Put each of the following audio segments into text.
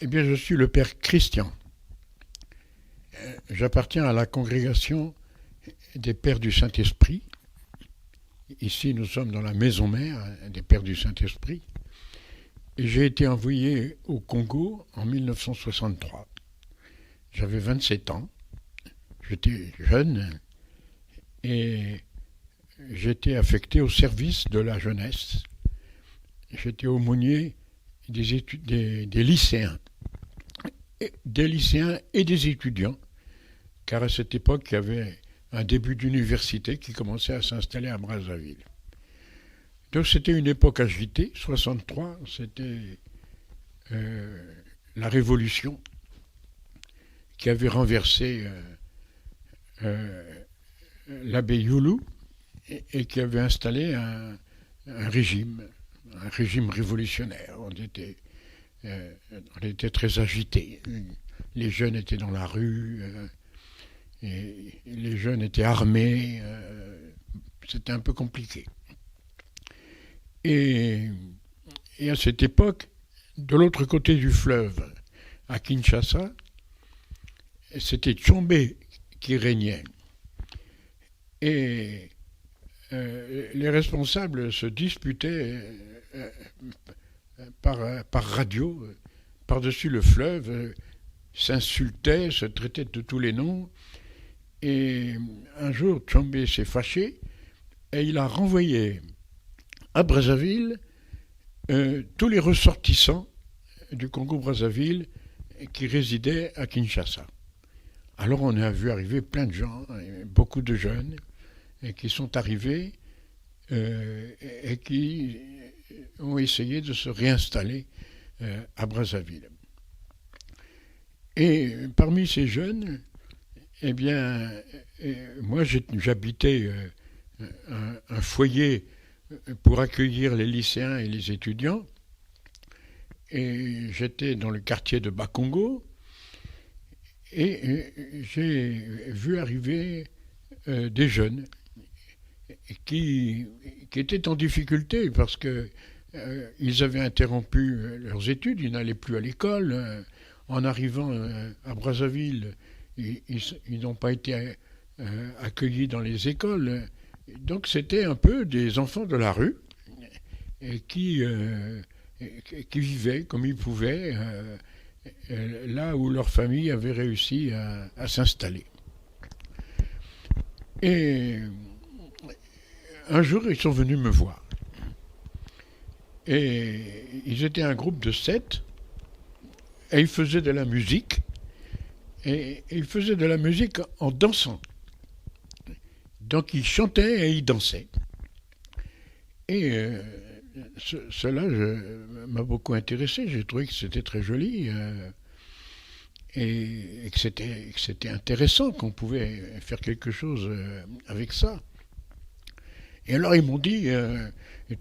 Eh bien, je suis le père Christian. J'appartiens à la congrégation des Pères du Saint-Esprit. Ici, nous sommes dans la maison mère des Pères du Saint-Esprit. Et j'ai été envoyé au Congo en 1963. J'avais 27 ans. J'étais jeune et j'étais affecté au service de la jeunesse. J'étais aumônier des lycéens. Des lycéens et des étudiants, car à cette époque, il y avait un début d'université qui commençait à s'installer à Brazzaville. Donc c'était une époque agitée, 63, c'était la révolution qui avait renversé l'abbé Youlou et qui avait installé un régime révolutionnaire. On était très agités. Les jeunes étaient dans la rue, et les jeunes étaient armés. C'était un peu compliqué. Et, et à cette époque, de l'autre côté du fleuve, à Kinshasa, c'était Tchombé qui régnait. Et les responsables se disputaient par radio, par-dessus le fleuve, s'insultaient, se traitaient de tous les noms. Et un jour, Tchombé s'est fâché et il a renvoyé à Brazzaville tous les ressortissants du Congo-Brazzaville qui résidaient à Kinshasa. Alors on a vu arriver plein de gens, beaucoup de jeunes, qui sont arrivés et qui ont essayé de se réinstaller à Brazzaville. Et parmi ces jeunes, eh bien, moi j'habitais un foyer pour accueillir les lycéens et les étudiants, et j'étais dans le quartier de Bakongo, et j'ai vu arriver des jeunes qui étaient en difficulté parce que ils avaient interrompu leurs études, ils n'allaient plus à l'école. En arrivant à Brazzaville, ils n'ont pas été accueillis dans les écoles. Donc c'était un peu des enfants de la rue et qui vivaient comme ils pouvaient là où leur famille avait réussi à s'installer. Et un jour, ils sont venus me voir. Et ils étaient un groupe de 7, et ils faisaient de la musique, et ils faisaient de la musique en dansant. Donc ils chantaient et ils dansaient. Et cela m'a beaucoup intéressé, j'ai trouvé que c'était très joli, et que c'était intéressant, qu'on pouvait faire quelque chose avec ça. Et alors ils m'ont dit,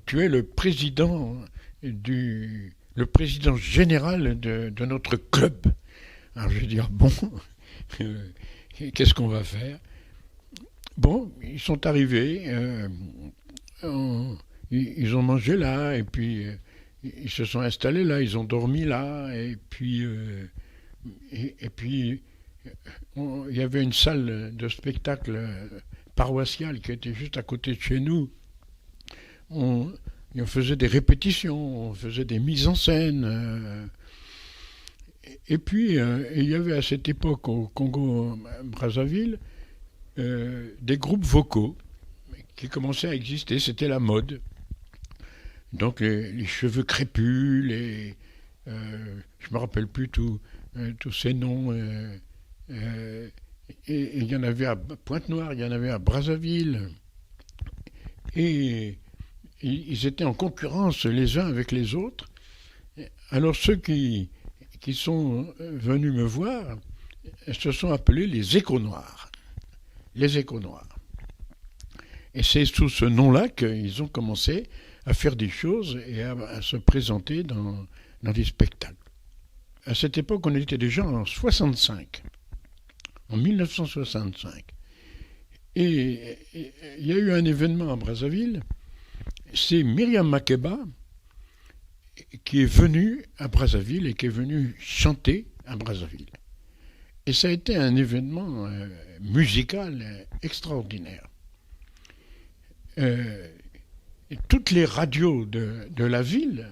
tu es le président général de notre club. Alors je vais dire, bon, qu'est-ce qu'on va faire? Bon, ils sont arrivés, ils ont mangé là, et puis ils se sont installés là, ils ont dormi là, et puis il y avait une salle de spectacle paroissiale qui était juste à côté de chez nous. On faisait des répétitions, on faisait des mises en scène. Et puis, il y avait à cette époque au Congo-Brazzaville des groupes vocaux qui commençaient à exister, c'était la mode. Donc les cheveux crépus, je ne me rappelle plus tous ces noms. Et il y en avait à Pointe-Noire, il y en avait à Brazzaville. Et ils étaient en concurrence les uns avec les autres. Alors ceux qui sont venus me voir se sont appelés les Échos Noirs. Les Échos Noirs. Et c'est sous ce nom-là qu'ils ont commencé à faire des choses et à se présenter dans des spectacles. À cette époque, on était déjà en 65. En 1965. Et il y a eu un événement à Brazzaville, c'est Myriam Makeba qui est venu à Brazzaville et qui est venu chanter à Brazzaville. Et ça a été un événement musical extraordinaire. Et toutes les radios de la ville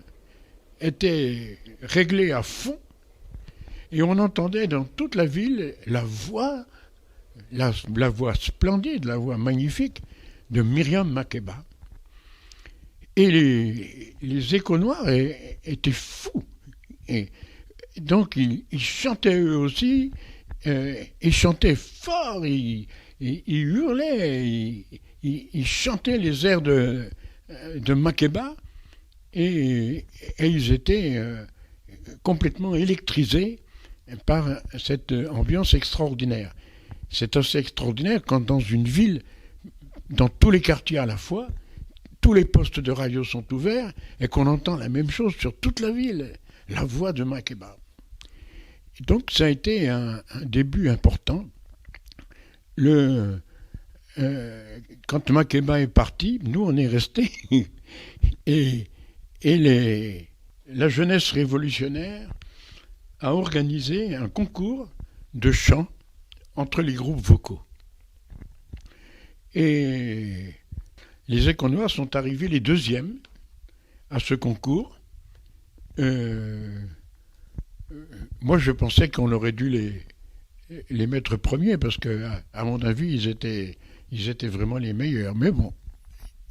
étaient réglées à fond et on entendait dans toute la ville la voix splendide, la voix magnifique de Myriam Makeba. Et les échos noirs étaient fous. Et donc ils chantaient eux aussi, ils chantaient fort, ils hurlaient, ils chantaient les airs de Makeba et ils étaient complètement électrisés par cette ambiance extraordinaire. C'est assez extraordinaire quand dans une ville, dans tous les quartiers à la fois, tous les postes de radio sont ouverts et qu'on entend la même chose sur toute la ville, la voix de Makeba. Et donc ça a été un début important. Quand Makeba est parti, nous on est restés et la jeunesse révolutionnaire a organisé un concours de chant entre les groupes vocaux. Et les Échos Noirs sont arrivés les deuxièmes à ce concours. Moi, je pensais qu'on aurait dû les mettre premiers parce que, à mon avis, ils étaient vraiment les meilleurs. Mais bon,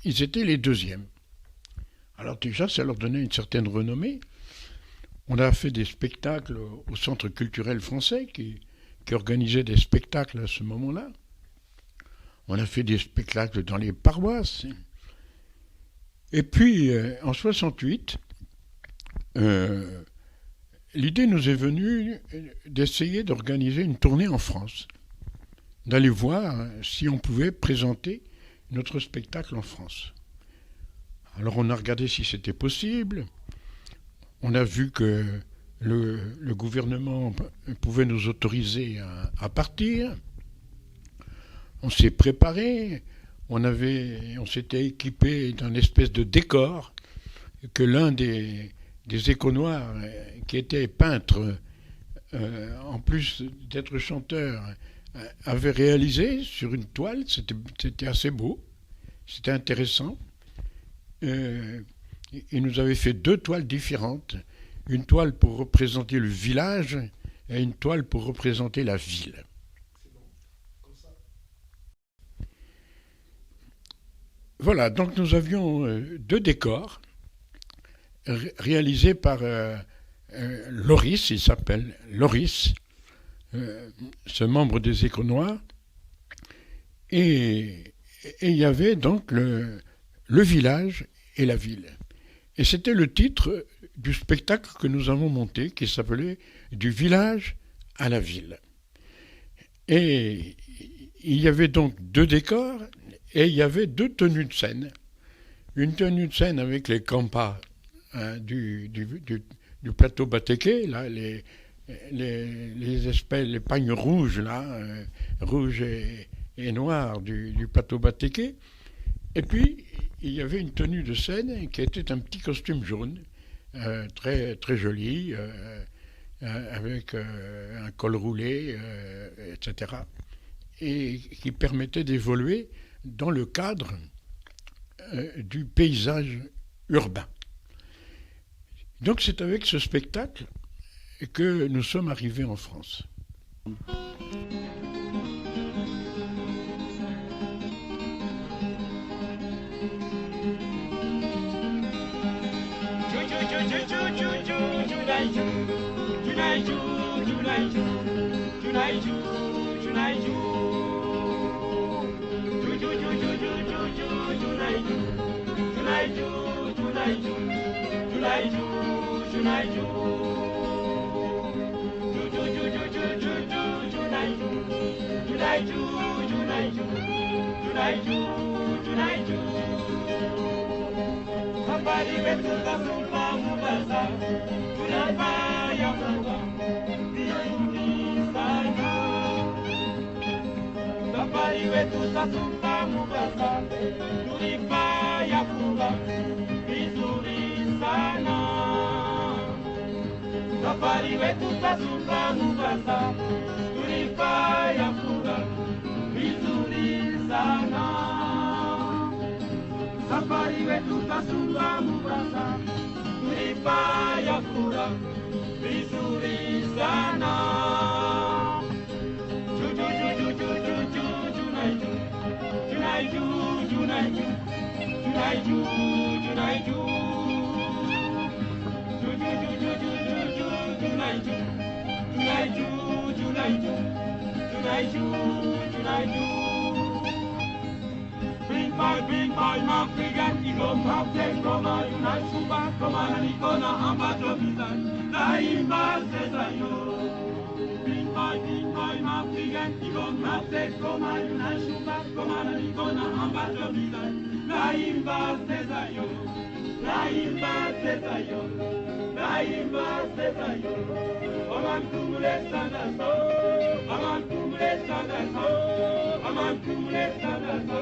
ils étaient les deuxièmes. Alors déjà, ça leur donnait une certaine renommée. On a fait des spectacles au Centre culturel français qui organisait des spectacles à ce moment-là. On a fait des spectacles dans les paroisses. Et puis, en 68, l'idée nous est venue d'essayer d'organiser une tournée en France, d'aller voir si on pouvait présenter notre spectacle en France. Alors on a regardé si c'était possible. On a vu que le gouvernement pouvait nous autoriser à partir. On s'est préparé, on s'était équipé d'un espèce de décor que l'un des Échos Noirs, qui était peintre, en plus d'être chanteur, avait réalisé sur une toile. C'était assez beau, c'était intéressant. Il nous avait fait 2 toiles différentes, une toile pour représenter le village et une toile pour représenter la ville. Voilà, donc nous avions 2 décors réalisés par Loris, il s'appelle Loris, ce membre des Échos Noirs, et il y avait donc le village et la ville. Et c'était le titre du spectacle que nous avons monté, qui s'appelait « Du village à la ville ». Et il y avait donc 2 décors, et il y avait 2 tenues de scène. Une tenue de scène avec les campas du plateau Batéké, là, les pagnes rouges, là, rouges et noirs du plateau Batéké. Et puis, il y avait une tenue de scène qui était un petit costume jaune, très, très joli, avec un col roulé, etc. Et qui permettait d'évoluer dans le cadre du paysage urbain. Donc c'est avec ce spectacle que nous sommes arrivés en France. Sana safari wetu tasumba Mombasa, tulifanya fura vizuri sana. Safari wetu tasumba Mombasa, tulifanya fura vizuri sana. Bring my African Eagle, Captain Roma, Unite Super, Commander Nikona, Ambato Bizan, Naima Cesayo. Bring my African Eagle, Captain Roma, Unite Super, Commander Nikona, Ambato Bizan, Naima Cesayo, Naima Cesayo, Naima Cesayo. Aman kumule sanaso, aman kumule sanaso, aman kumule sanaso,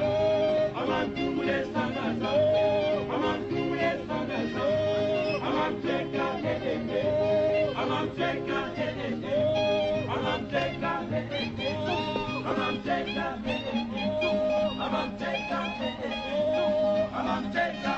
aman kumule sanaso, aman kumule sanaso, aman teka aman teka aman teka aman teka aman teka aman teka